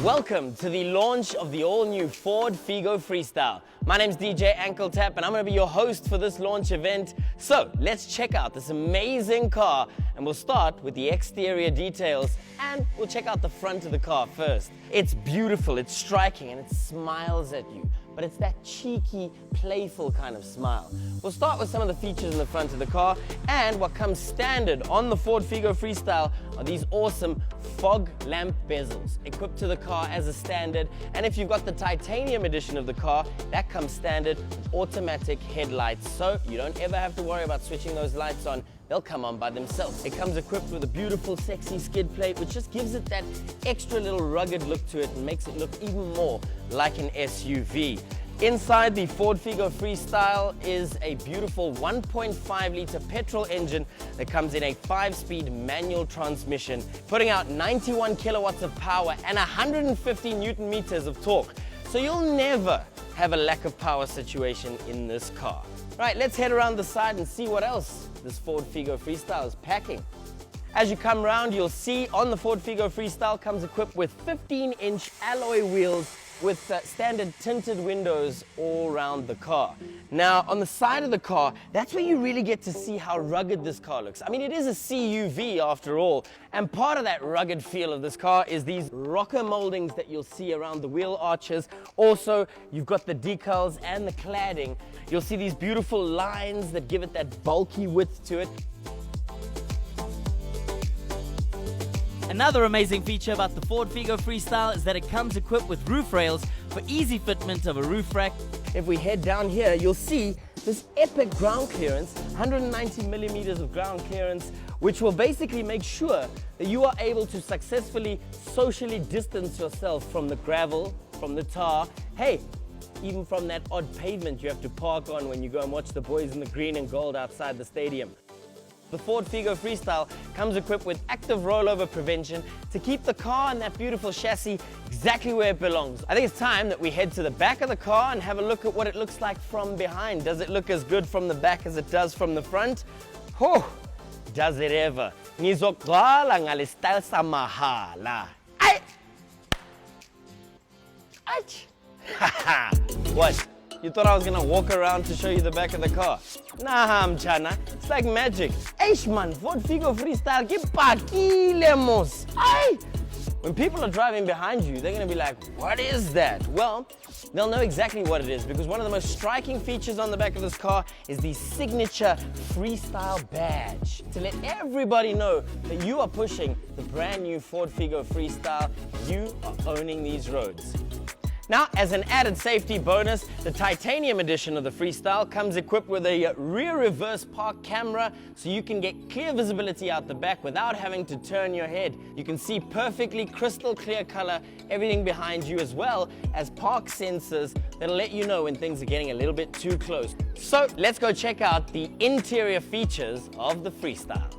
Welcome to the launch of the all-new Ford Figo Freestyle. My name's DJ Ankletap and I'm going to be your host for this launch event. So let's check out this amazing car and we'll start with the exterior details and we'll check out the front of the car first. It's beautiful, it's striking and it smiles at you, but it's that cheeky, playful kind of smile. We'll start with some of the features in the front of the car, and what comes standard on the Ford Figo Freestyle are these awesome fog lamp bezels equipped to the car as a standard. And if you've got the titanium edition of the car, that comes standard with automatic headlights, so you don't ever have to worry about switching those lights on. They'll come on by themselves. It comes equipped with a beautiful, sexy skid plate, which just gives it that extra little rugged look to it and makes it look even more like an SUV. Inside the Ford Figo Freestyle is a beautiful 1.5 litre petrol engine that comes in a 5-speed manual transmission, putting out 91 kilowatts of power and 150 Newton meters of torque. So you'll never have a lack of power situation in this car. Right, let's head around the side and see what else this Ford Figo Freestyle is packing. As you come around, you'll see on the Ford Figo Freestyle comes equipped with 15-inch alloy wheels with standard tinted windows all around the car. Now, on the side of the car, that's where you really get to see how rugged this car looks. I mean, it is a CUV after all, and part of that rugged feel of this car is these rocker moldings that you'll see around the wheel arches. Also, you've got the decals and the cladding. You'll see these beautiful lines that give it that bulky width to it. Another amazing feature about the Ford Figo Freestyle is that it comes equipped with roof rails for easy fitment of a roof rack. If we head down here, you'll see this epic ground clearance, 190 millimeters of ground clearance, which will basically make sure that you are able to successfully socially distance yourself from the gravel, from the tar, hey, even from that odd pavement you have to park on when you go and watch the boys in the green and gold outside the stadium. The Ford Figo Freestyle comes equipped with active rollover prevention to keep the car and that beautiful chassis exactly where it belongs. I think it's time that we head to the back of the car and have a look at what it looks like from behind. Does it look as good from the back as it does from the front? Oh, does it ever? Ngizogcwala ngale style samahala. Ay! Haha! What? You thought I was gonna walk around to show you the back of the car? Nah, mchana. It's like magic. Eish man, Ford Figo Freestyle, ke pakile mos. Ay! When people are driving behind you, they're gonna be like, what is that? Well, they'll know exactly what it is, because one of the most striking features on the back of this car is the signature Freestyle badge, to let everybody know that you are pushing the brand new Ford Figo Freestyle. You are owning these roads. Now, as an added safety bonus, the titanium edition of the Freestyle comes equipped with a rear reverse park camera, so you can get clear visibility out the back without having to turn your head. You can see perfectly crystal clear color, everything behind you, as well as park sensors that'll let you know when things are getting a little bit too close. So let's go check out the interior features of the Freestyle.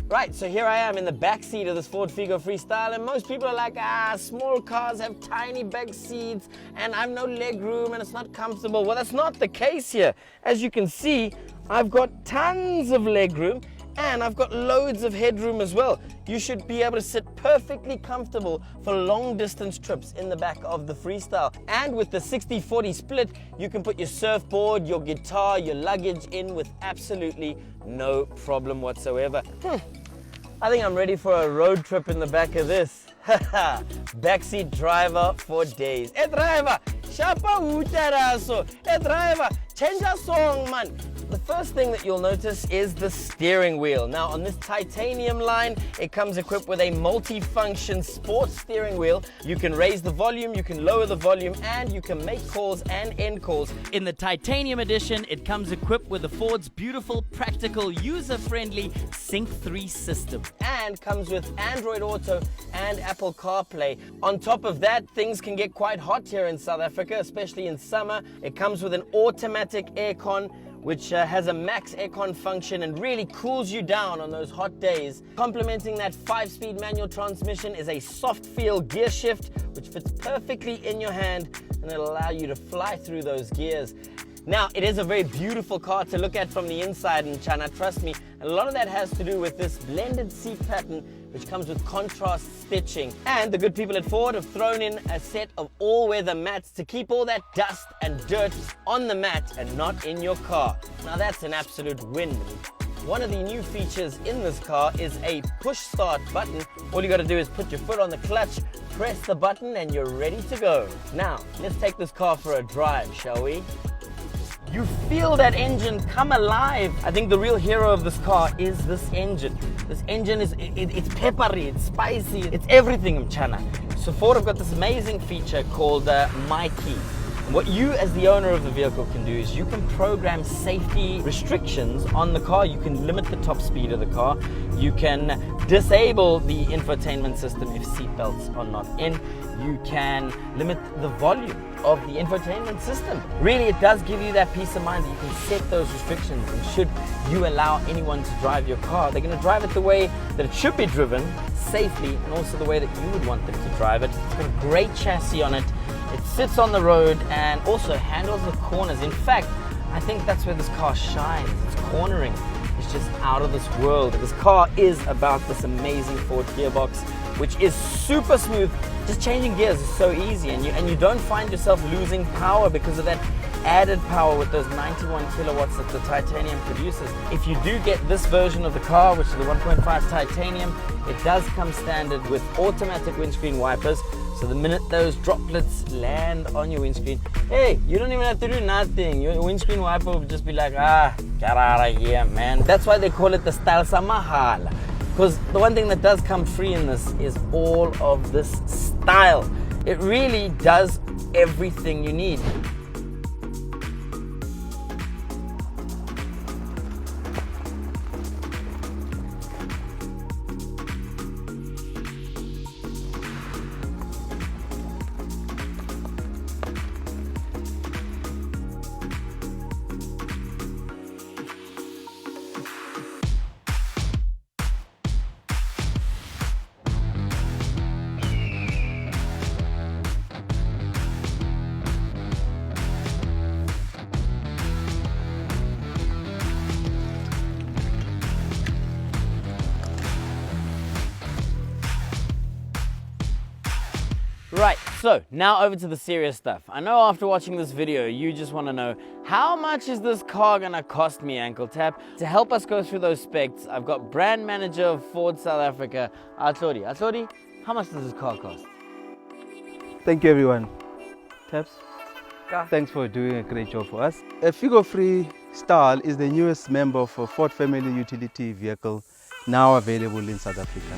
Right, so here I am in the back seat of this Ford Figo Freestyle, and most people are like, small cars have tiny back seats and I have no leg room and it's not comfortable. Well, that's not the case here. As you can see, I've got tons of leg room and I've got loads of headroom as well. You should be able to sit perfectly comfortable for long distance trips in the back of the Freestyle. And with the 60-40 split, you can put your surfboard, your guitar, your luggage in with absolutely no problem whatsoever. I think I'm ready for a road trip in the back of this. Backseat driver for days. Hey driver, shapa utaraso. Hey driver, change a song, man. The first thing that you'll notice is the steering wheel. Now, on this titanium line, it comes equipped with a multi-function sports steering wheel. You can raise the volume, you can lower the volume, and you can make calls and end calls. In the titanium edition, it comes equipped with the Ford's beautiful, practical, user-friendly Sync 3 system. And comes with Android Auto and Apple CarPlay. On top of that, things can get quite hot here in South Africa, especially in summer. It comes with an automatic aircon, which has a max aircon function and really cools you down on those hot days. Complementing that 5-speed manual transmission is a soft feel gear shift, which fits perfectly in your hand and it'll allow you to fly through those gears. Now, it is a very beautiful car to look at from the inside, and Chana, trust me, a lot of that has to do with this blended seat pattern which comes with contrast stitching. And the good people at Ford have thrown in a set of all-weather mats to keep all that dust and dirt on the mat and not in your car. Now that's an absolute win. One of the new features in this car is a push start button. All you got to do is put your foot on the clutch, press the button, and you're ready to go. Now, let's take this car for a drive, shall we? You feel that engine come alive. I think the real hero of this car is this engine. This engine is it's peppery, it's spicy, it's everything, Mchana. So Ford have got this amazing feature called My Key. What you as the owner of the vehicle can do is you can program safety restrictions on the car. You can limit the top speed of the car. You can disable the infotainment system if seatbelts are not in. You can limit the volume of the infotainment system. Really, it does give you that peace of mind that you can set those restrictions, and should you allow anyone to drive your car, they're going to drive it the way that it should be driven, safely, and also the way that you would want them to drive it. It's got a great chassis on it. It sits on the road and also handles the corners. In fact, I think that's where this car shines. Its cornering is just out of this world. This car is about this amazing Ford gearbox, which is super smooth. Just changing gears is so easy, and you don't find yourself losing power because of that added power with those 91 kilowatts that the titanium produces. If you do get this version of the car, which is the 1.5 titanium, it does come standard with automatic windscreen wipers. So the minute those droplets land on your windscreen, hey, you don't even have to do nothing. Your windscreen wiper will just be like, get out of here, man. That's why they call it the Style Samahala. Because the one thing that does come free in this is all of this style. It really does everything you need. Right, so now over to the serious stuff. I know after watching this video, you just want to know, how much is this car gonna cost me, Ankletap? To help us go through those specs, I've got brand manager of Ford South Africa, Atlodi. Atlodi, how much does this car cost? Thank you, everyone. Taps, thanks for doing a great job for us. A Figo Freestyle is the newest member of a Ford family utility vehicle now available in South Africa.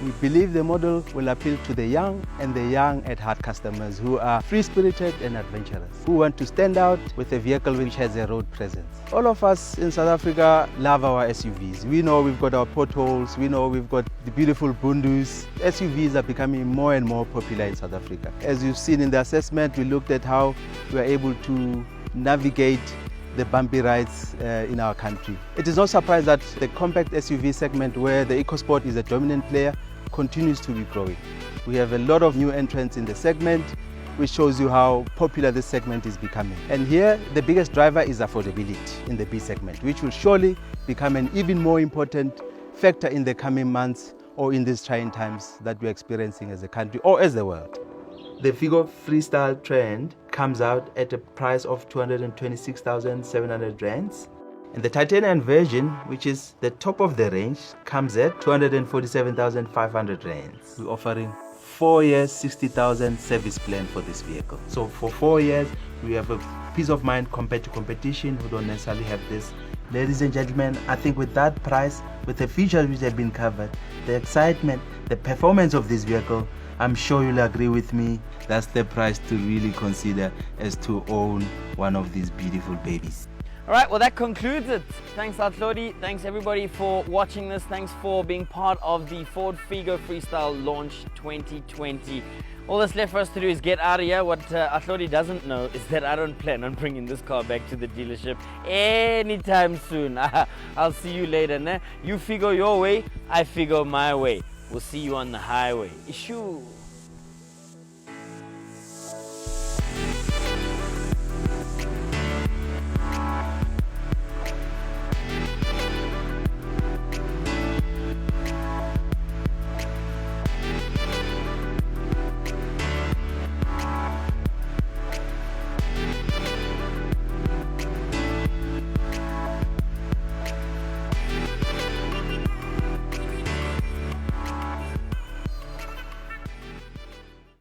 We believe the model will appeal to the young and the young at heart customers who are free-spirited and adventurous, who want to stand out with a vehicle which has a road presence. All of us in South Africa love our SUVs. We know we've got our potholes, we know we've got the beautiful bundus. SUVs are becoming more and more popular in South Africa. As you've seen in the assessment, we looked at how we are able to navigate the bumpy rides in our country. It is no surprise that the compact SUV segment, where the EcoSport is a dominant player, continues to be growing. We have a lot of new entrants in the segment, which shows you how popular this segment is becoming. And here, the biggest driver is affordability in the B segment, which will surely become an even more important factor in the coming months or in these trying times that we're experiencing as a country or as the world. The Figo Freestyle trend comes out at a price of 226,700 rands. And the titanium version, which is the top of the range, comes at 247,500 rands. We're offering 4 years, 60,000 service plan for this vehicle. So for 4 years, we have a peace of mind compared to competition who don't necessarily have this. Ladies and gentlemen, I think with that price, with the features which have been covered, the excitement, the performance of this vehicle, I'm sure you'll agree with me, that's the price to really consider as to own one of these beautiful babies. All right, well, that concludes it. Thanks, Atlodi. Thanks, everybody, for watching this. Thanks for being part of the Ford Figo Freestyle launch 2020. All that's left for us to do is get out of here. What Atlodi doesn't know is that I don't plan on bringing this car back to the dealership anytime soon. I'll see you later. Né? You Figo your way, I Figo my way. We'll see you on the highway. Issue.